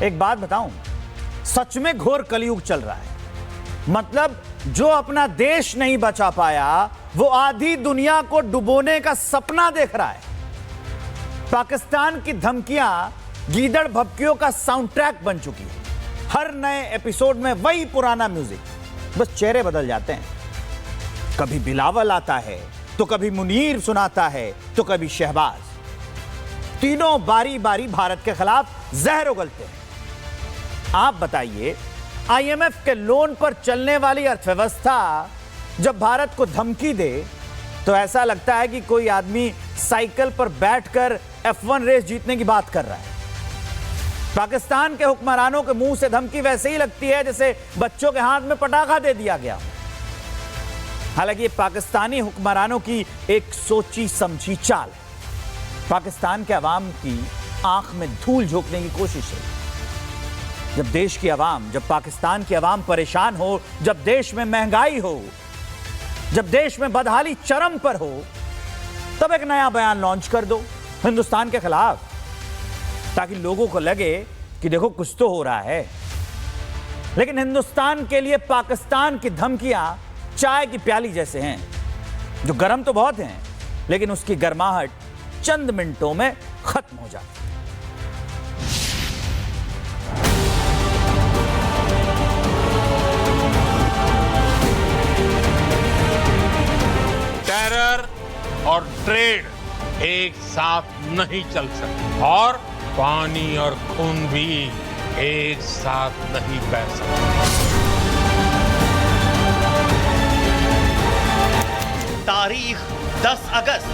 एक बात बताऊं, सच में घोर कलयुग चल रहा है। मतलब जो अपना देश नहीं बचा पाया वो आधी दुनिया को डुबोने का सपना देख रहा है। पाकिस्तान की धमकियां गीदड़ भभकियों का साउंड ट्रैक बन चुकी है। हर नए एपिसोड में वही पुराना म्यूजिक, बस चेहरे बदल जाते हैं। कभी बिलावल आता है तो कभी मुनीर सुनाता है तो कभी शहबाज। तीनों बारी बारी भारत के खिलाफ जहर उगलते हैं। आप बताइए, आईएमएफ के लोन पर चलने वाली अर्थव्यवस्था जब भारत को धमकी दे तो ऐसा लगता है कि कोई आदमी साइकिल पर बैठकर F1 रेस जीतने की बात कर रहा है। पाकिस्तान के हुक्मरानों के मुंह से धमकी वैसे ही लगती है जैसे बच्चों के हाथ में पटाखा दे दिया गया। हालांकि ये पाकिस्तानी हुक्मरानों की एक सोची समझी चाल है। पाकिस्तान के अवाम की आंख में धूल झोंकने की कोशिश है। जब देश की अवाम, जब पाकिस्तान की अवाम परेशान हो, जब देश में महंगाई हो, जब देश में बदहाली चरम पर हो, तब एक नया बयान लॉन्च कर दो हिंदुस्तान के खिलाफ, ताकि लोगों को लगे कि देखो कुछ तो हो रहा है। लेकिन हिंदुस्तान के लिए पाकिस्तान की धमकियां चाय की प्याली जैसे हैं, जो गर्म तो बहुत हैं लेकिन उसकी गर्माहट चंद मिनटों में खत्म हो जाती है। टेरर और ट्रेड एक साथ नहीं चल सकते और पानी और खून भी एक साथ नहीं बह सकते। तारीख 10 अगस्त,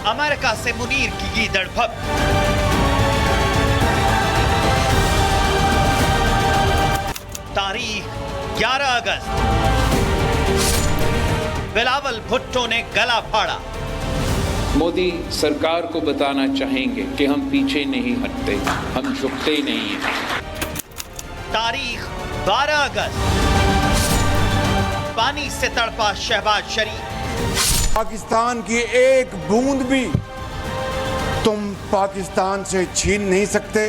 अमेरिका से मुनीर की गीदड़ भभक। तारीख 11 अगस्त, बिलावल भुट्टो ने गला फाड़ा। मोदी सरकार को बताना चाहेंगे कि हम पीछे नहीं हटते, हम झुकते नहीं हैं। तारीख 12 अगस्त, पानी से तड़पा शहबाज शरीफ। पाकिस्तान की एक बूंद भी तुम पाकिस्तान से छीन नहीं सकते।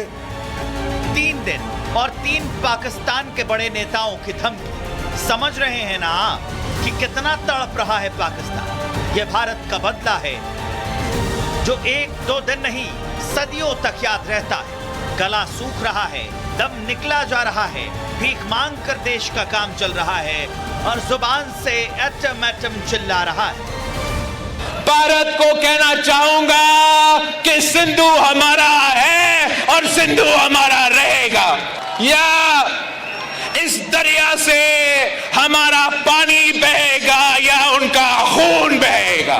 3 दिन और 3 पाकिस्तान के बड़े नेताओं की धमकी। समझ रहे हैं ना कि कितना तड़प रहा है पाकिस्तान। यह भारत का बदला है जो 1-2 दिन नहीं सदियों तक याद रहता है। गला सूख रहा है, दम निकला जा रहा है, भीख मांग कर देश का काम चल रहा है और जुबान से एटम एटम चिल्ला रहा है। भारत को कहना चाहूंगा कि सिंधु हमारा है और सिंधु हमारा रहेगा। या इस दरिया से हमारा पानी बहेगा या उनका खून बहेगा।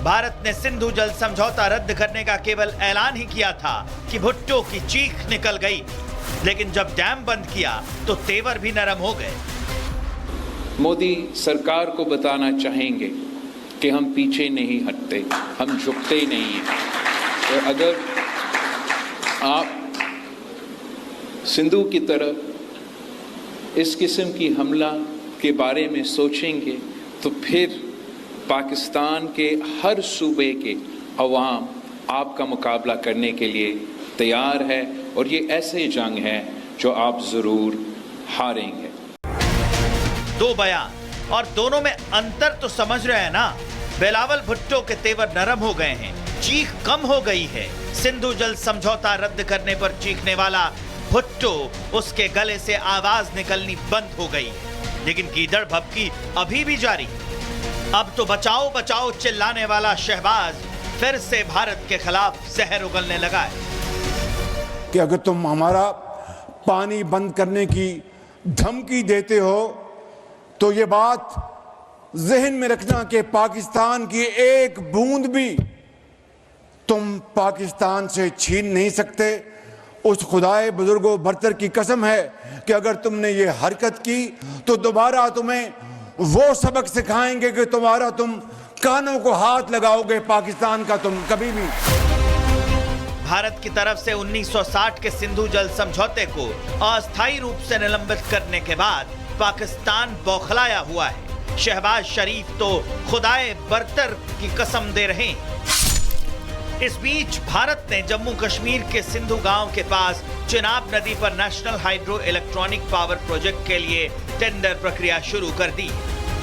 भारत ने सिंधु जल समझौता रद्द करने का केवल ऐलान ही किया था कि भुट्टो की चीख निकल गई, लेकिन जब डैम बंद किया तो तेवर भी नरम हो गए। मोदी सरकार को बताना चाहेंगे कि हम पीछे नहीं हटते, हम झुकते नहीं हैं। तो अगर आप सिंधु की तरफ इस किस्म की हमला के बारे में सोचेंगे तो फिर पाकिस्तान के हर सूबे के अवाम आपका मुकाबला करने के लिए तैयार है और ये ऐसे जंग है जो आप जरूर हारेंगे। 2 बयान और दोनों में अंतर तो समझ रहे हैं ना। बिलावल भुट्टो के तेवर नरम हो गए हैं, चीख कम हो गई है। सिंधु जल समझौता रद्द करने पर चीखने वाला भुट्टो, उसके गले से आवाज निकलनी बंद हो गई है। लेकिन गीदड़ भभकी अभी भी जारी। अब तो बचाओ बचाओ चिल्लाने वाला शहबाज फिर से भारत के खिलाफ जहर उगलने लगा है कि अगर तुम हमारा पानी बंद करने की धमकी देते हो तो ये बात जहन में रखना कि पाकिस्तान की एक बूंद भी तुम पाकिस्तान से छीन नहीं सकते। उस खुदाए बुजुर्गों बरतर की कसम है कि अगर तुमने ये हरकत की तो दोबारा तुम्हें वो सबक सिखाएंगे कि तुम कानों को हाथ लगाओगे पाकिस्तान का तुम कभी भी। भारत की तरफ से 1960 के सिंधु जल समझौते को अस्थायी रूप से निलंबित करने के बाद पाकिस्तान बौखलाया हुआ है। शहबाज शरीफ तो खुदाए बरतर की कसम दे रहे हैं। इस बीच भारत ने जम्मू कश्मीर के सिंधु गांव के पास चिनाब नदी पर national hydro electronic power project के लिए टेंडर प्रक्रिया शुरू कर दी।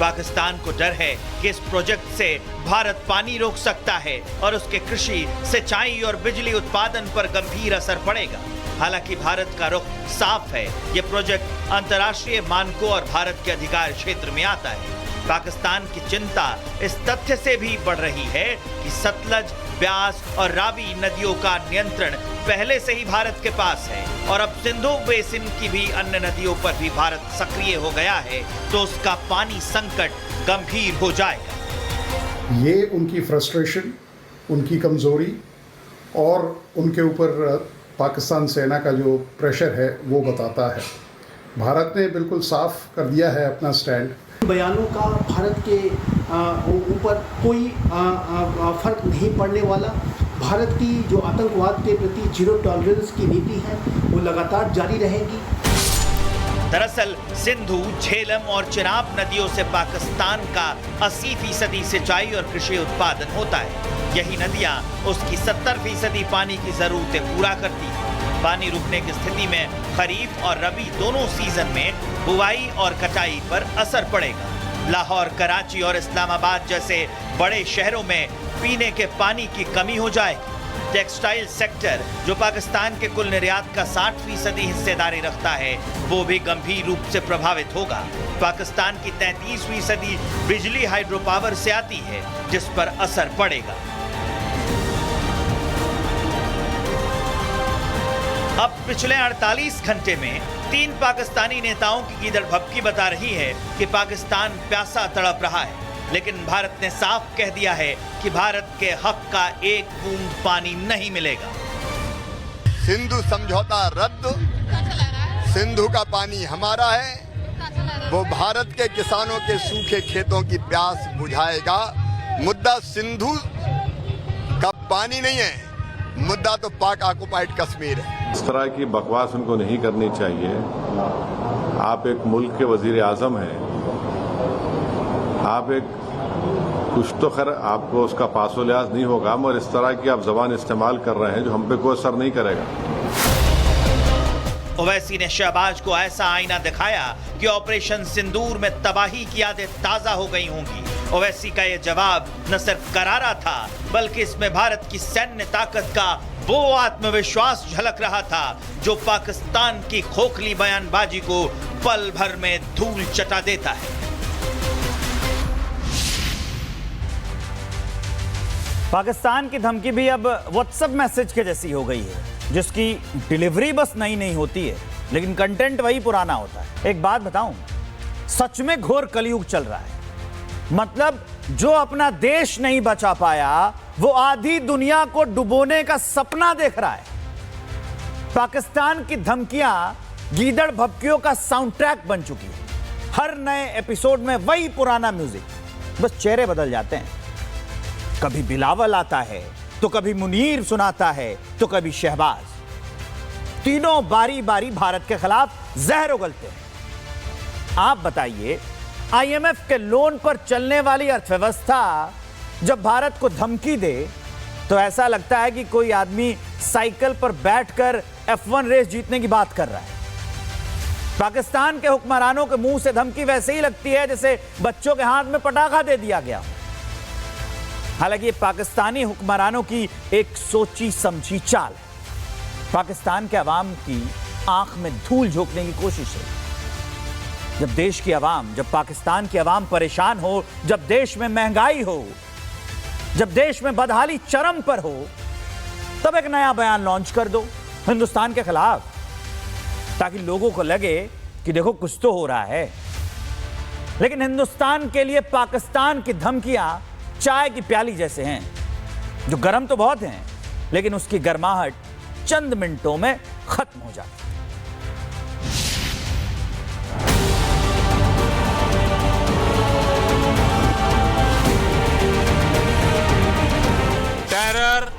पाकिस्तान को डर है कि इस प्रोजेक्ट से भारत पानी रोक सकता है और उसके कृषि, सिंचाई और बिजली उत्पादन पर गंभीर असर पड़ेगा। हालांकि भारत का रुख साफ है, ये प्रोजेक्ट अंतर्राष्ट्रीय मानकों और भारत के अधिकार क्षेत्र में आता है। पाकिस्तान की चिंता इस तथ्य से भी बढ़ रही है कि सतलज, ब्यास और रावी नदियों का नियंत्रण पहले से ही भारत के पास है और अब सिंधु बेसिन की भी अन्य नदियों पर भी भारत सक्रिय हो गया है, तो उसका पानी संकट गंभीर हो जाएगा। ये उनकी फ्रस्ट्रेशन, उनकी कमजोरी और उनके ऊपर पाकिस्तान सेना का जो प्रेशर है वो बताता है। भारत ने बिल्कुल साफ कर दिया है अपना स्टैंड। बयानों का भारत के ऊपर कोई फर्क नहीं पड़ने वाला। भारत की जो आतंकवाद के प्रति जीरो टॉलरेंस की नीति है वो लगातार जारी रहेगी। दरअसल सिंधु, झेलम और चिनाब नदियों से पाकिस्तान का 80% सिंचाई और कृषि उत्पादन होता है। यही नदियां उसकी 70% पानी की जरूरतें पूरा करती हैं। पानी रुकने की स्थिति में खरीफ और रबी दोनों सीजन में बुवाई और कटाई पर असर पड़ेगा। लाहौर, कराची और इस्लामाबाद जैसे बड़े शहरों में पीने के पानी की कमी हो जाएगी। टेक्सटाइल सेक्टर, जो पाकिस्तान के कुल निर्यात का 60% हिस्सेदारी रखता है, वो भी गंभीर रूप से प्रभावित होगा। पाकिस्तान की 33% बिजली हाइड्रो पावर से आती है, जिस पर असर पड़ेगा। अब पिछले 48 घंटे में 3 पाकिस्तानी नेताओं की गीदड़ भभकी बता रही है कि पाकिस्तान प्यासा तड़प रहा है, लेकिन भारत ने साफ कह दिया है कि भारत के हक का एक बूंद पानी नहीं मिलेगा। सिंधु समझौता रद्द, सिंधु का पानी हमारा है, वो भारत के किसानों के सूखे खेतों की प्यास बुझाएगा। मुद्दा सिंधु का पानी नहीं है, मुद्दा तो पाक ऑक्युपाइड कश्मीर है। इस तरह की बकवास उनको नहीं करनी चाहिए। आप एक मुल्क के वजीर आजम हैं, आप एक कुछ तो खैर आपको उसका पासो लिहाज नहीं होगा, मगर इस तरह की आप जबान इस्तेमाल कर रहे हैं जो हम पे कोई असर नहीं करेगा। ओवैसी ने शहबाज को ऐसा आईना दिखाया कि ऑपरेशन सिंदूर में तबाही की यादें ताजा हो गई होंगी। ओवैसी का यह जवाब न सिर्फ करारा था, बल्कि इसमें भारत की सैन्य ताकत का वो आत्मविश्वास झलक रहा था जो पाकिस्तान की खोखली बयानबाजी को पल भर में धूल चटा देता है। पाकिस्तान की धमकी भी अब व्हाट्सएप मैसेज के जैसी हो गई है, जिसकी डिलीवरी बस नई नहीं होती है, लेकिन कंटेंट वही पुराना होता है। एक बात बताऊं, सच में घोर कलयुग चल रहा है। मतलब जो अपना देश नहीं बचा पाया, वो आधी दुनिया को डुबोने का सपना देख रहा है। पाकिस्तान की धमकियां गीदड़ भभकियों का साउंड ट्रैक बन चुकी है। हर नए एपिसोड में वही पुराना म्यूजिक, बस चेहरे बदल जाते हैं। कभी बिलावल आता है, तो कभी मुनीर सुनाता है, तो कभी शहबाज। तीनों बारी बारी भारत के खिलाफ जहर उगलते हैं। आप बताइए, आईएमएफ के लोन पर चलने वाली अर्थव्यवस्था जब भारत को धमकी दे, तो ऐसा लगता है कि कोई आदमी साइकिल पर बैठकर F1 रेस जीतने की बात कर रहा है। पाकिस्तान के हुक्मरानों के मुंह से धमकी वैसे ही लगती है जैसे बच्चों के हाथ में पटाखा दे दिया गया। हालांकि ये पाकिस्तानी हुक्मरानों की एक सोची समझी चाल है। पाकिस्तान के अवाम की आंख में धूल झोंकने की कोशिश है। जब देश की अवाम, जब पाकिस्तान की अवाम परेशान हो, जब देश में महंगाई हो, जब देश में बदहाली चरम पर हो, तब एक नया बयान लॉन्च कर दो हिंदुस्तान के खिलाफ, ताकि लोगों को लगे कि देखो कुछ तो हो रहा है। लेकिन हिंदुस्तान के लिए पाकिस्तान की धमकियां चाय की प्याली जैसे हैं, जो गर्म तो बहुत हैं, लेकिन उसकी गर्माहट चंद मिनटों में खत्म हो जाती है। टेरर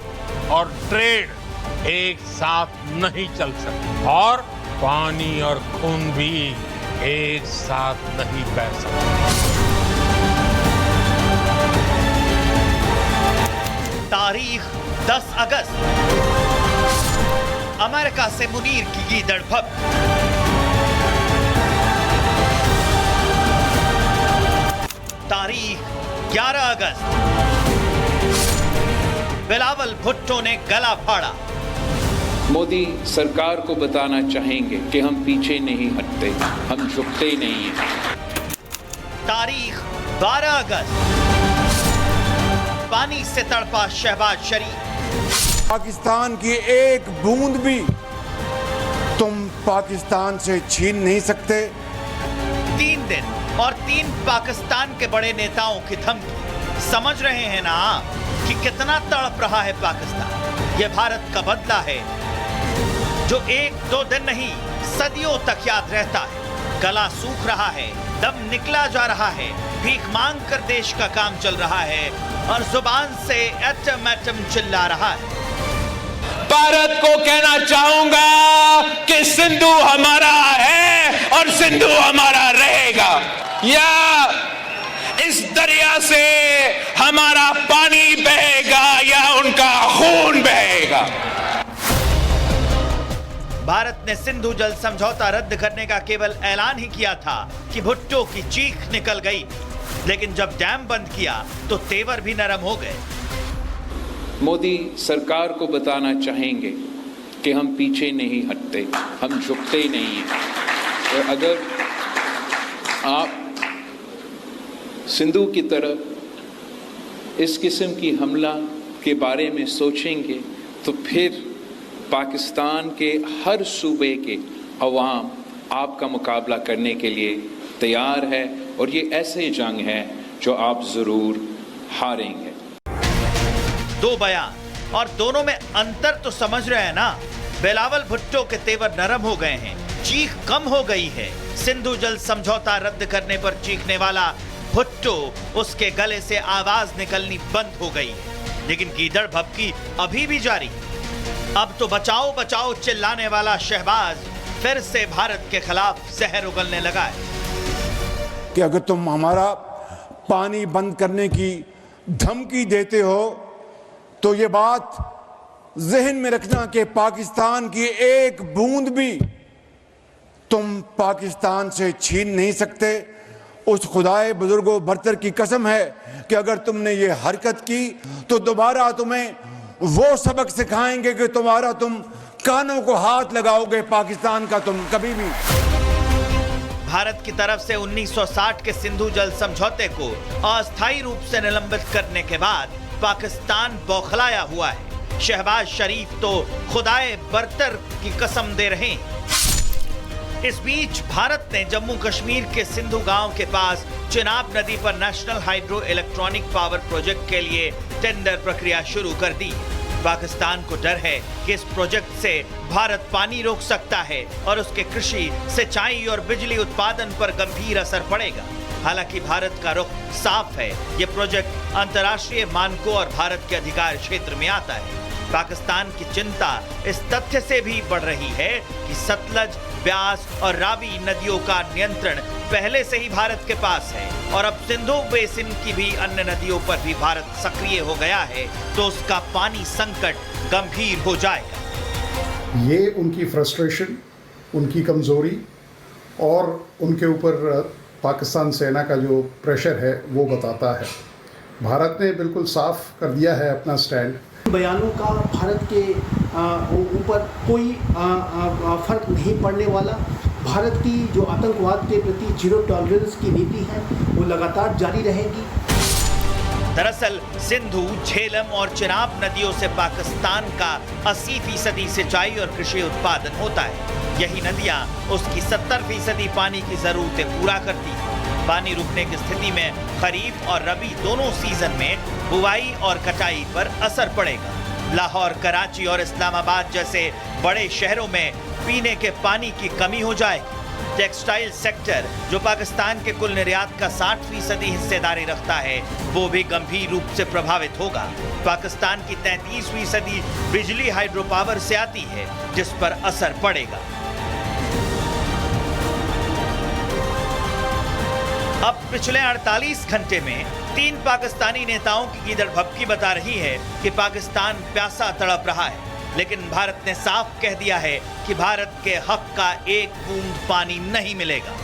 और ट्रेड एक साथ नहीं चल सकते, और पानी और खून भी एक साथ नहीं बह सकते। तारीख 10 अगस्त अमेरिका से मुनीर की गीदड़ भक्त। तारीख 11 अगस्त बिलावल भुट्टो ने गला फाड़ा। मोदी सरकार को बताना चाहेंगे कि हम पीछे नहीं हटते, हम झुकते ही नहीं हैं। तारीख 12 अगस्त पानी से तड़पा शहबाज शरीफ। पाकिस्तान की एक बूंद भी तुम पाकिस्तान से छीन नहीं सकते। 3 दिन और 3 पाकिस्तान के बड़े नेताओं की धमकी। समझ रहे हैं ना कि कितना तड़प रहा है पाकिस्तान। यह भारत का बदला है जो 1-2 दिन नहीं सदियों तक याद रहता है। गला सूख रहा है, दम निकला जा रहा है, भीख मांग कर देश का काम चल रहा है और जुबान से एटम एटम चिल्ला रहा है। भारत को कहना चाहूंगा कि सिंधु हमारा है और सिंधु हमारा रहेगा। या इस दरिया से हमारा पानी बहेगा या उनका खून बहेगा। भारत ने सिंधु जल समझौता रद्द करने का केवल ऐलान ही किया था कि भुट्टो की चीख निकल गई, लेकिन जब डैम बंद किया तो तेवर भी नरम हो गए। मोदी सरकार को बताना चाहेंगे कि हम पीछे नहीं हटते, हम झुकते ही नहीं हैं। और अगर आप सिंधु की तरफ इस किस्म की हमला के बारे में सोचेंगे तो फिर पाकिस्तान के हर सूबे के अवाम आपका मुकाबला करने के लिए तैयार है और ये ऐसे जंग है जो आप जरूर हारेंगे। 2 बयान और दोनों में अंतर तो समझ रहे हैं ना। बिलावल भुट्टो के तेवर नरम हो गए हैं, चीख कम हो गई है। सिंधु जल समझौता रद्द करने पर चीखने वाला भुट्टो, उसके गले से आवाज निकलनी बंद हो गई है, लेकिन गीदड़ भभकी अभी भी जारी। अब तो बचाओ बचाओ चिल्लाने वाला शहबाज फिर से भारत के खिलाफ जहर उगलने लगा है कि अगर तुम हमारा पानी बंद करने की धमकी देते हो तो ये बात जहन में रखना कि पाकिस्तान की एक बूंद भी तुम पाकिस्तान से छीन नहीं सकते। उस खुदाए बुजुर्गो बरतर की कसम है कि अगर तुमने ये हरकत की तो दोबारा तुम्हें वो सबक सिखाएंगे कि तुम कानों को हाथ लगाओगे पाकिस्तान का तुम कभी भी। भारत की तरफ से 1960 के सिंधु जल समझौते को अस्थायी रूप से निलंबित करने के बाद पाकिस्तान बौखलाया हुआ है। शहबाज शरीफ तो खुदाए बरतर की कसम दे रहे हैं। इस बीच भारत ने जम्मू कश्मीर के सिंधु गांव के पास चिनाब नदी पर national hydro electronic power project के लिए टेंडर प्रक्रिया शुरू कर दी। पाकिस्तान को डर है कि इस प्रोजेक्ट से भारत पानी रोक सकता है और उसके कृषि, सिंचाई और बिजली उत्पादन पर गंभीर असर पड़ेगा। हालांकि भारत का रुख साफ है, यह प्रोजेक्ट अंतर्राष्ट्रीय मानकों और भारत के अधिकार क्षेत्र में आता है। पाकिस्तान की चिंता इस तथ्य से भी बढ़ रही है कि सतलज, ब्यास और रावी नदियों का नियंत्रण पहले से ही भारत के पास है और अब सिंधु बेसिन की भी अन्य नदियों पर भी भारत सक्रिय हो गया है तो उसका पानी संकट गंभीर हो जाएगा। ये उनकी फ्रस्ट्रेशन, उनकी कमजोरी और उनके ऊपर पाकिस्तान सेना का जो प्रेशर है वो बताता है। भारत ने बिल्कुल साफ कर दिया है अपना स्टैंड। बयानों का भारत के ऊपर कोई फर्क नहीं पड़ने वाला। भारत की जो आतंकवाद के प्रति जीरो टॉलरेंस की नीति है वो लगातार जारी रहेगी। दरअसल सिंधु, झेलम और चिनाब नदियों से पाकिस्तान का 80% सिंचाई और कृषि उत्पादन होता है। यही नदियां उसकी 70% पानी की जरूरतें पूरा करती हैं। पानी रुकने की स्थिति में खरीफ और रबी दोनों सीजन में बुवाई और कटाई पर असर पड़ेगा। लाहौर, कराची और इस्लामाबाद जैसे बड़े शहरों में पीने के पानी की कमी हो जाएगी। टेक्सटाइल सेक्टर, जो पाकिस्तान के कुल निर्यात का 60% हिस्सेदारी रखता है, वो भी गंभीर रूप से प्रभावित होगा। पाकिस्तान की 33% बिजली हाइड्रो पावर से आती है, जिस पर असर पड़ेगा। अब पिछले 48 घंटे में 3 पाकिस्तानी नेताओं की गीदड़ भभकी बता रही है कि पाकिस्तान प्यासा तड़प रहा है, लेकिन भारत ने साफ कह दिया है कि भारत के हक का एक बूंद पानी नहीं मिलेगा।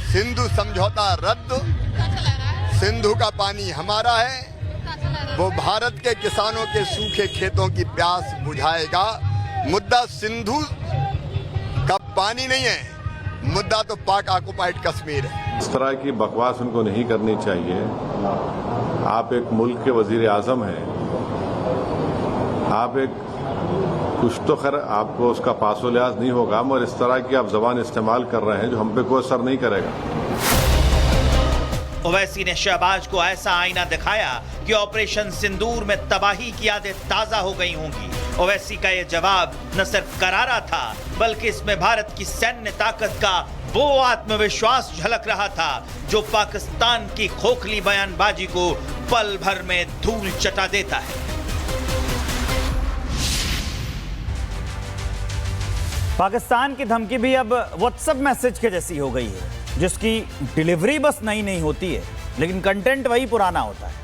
सिंधु समझौता रद्द, सिंधु का पानी हमारा है, वो भारत के किसानों के सूखे खेतों की प्यास बुझाएगा। मुद्दा सिंधु का पानी नहीं है, मुद्दा तो पाक ऑक्युपाइड कश्मीर है। इस तरह की बकवास उनको नहीं करनी चाहिए। आप एक मुल्क के वजीर आजम हैं, आप एक कुछ तो खैर आपको उसका पासो लिहाज नहीं होगा, मगर इस तरह की आप जबान इस्तेमाल कर रहे हैं जो हम पे कोई असर नहीं करेगा। ओवैसी ने शहबाज को ऐसा आईना दिखाया कि ऑपरेशन सिंदूर में तबाही की यादें ताजा हो गई होंगी। ओवैसी का यह जवाब न सिर्फ करारा था, बल्कि इसमें भारत की सैन्य ताकत का वो आत्मविश्वास झलक रहा था जो पाकिस्तान की खोखली बयानबाजी को पल भर में धूल चटा देता है। पाकिस्तान की धमकी भी अब व्हाट्सएप मैसेज के जैसी हो गई है, जिसकी डिलीवरी बस नई नहीं होती है, लेकिन कंटेंट वही पुराना होता है।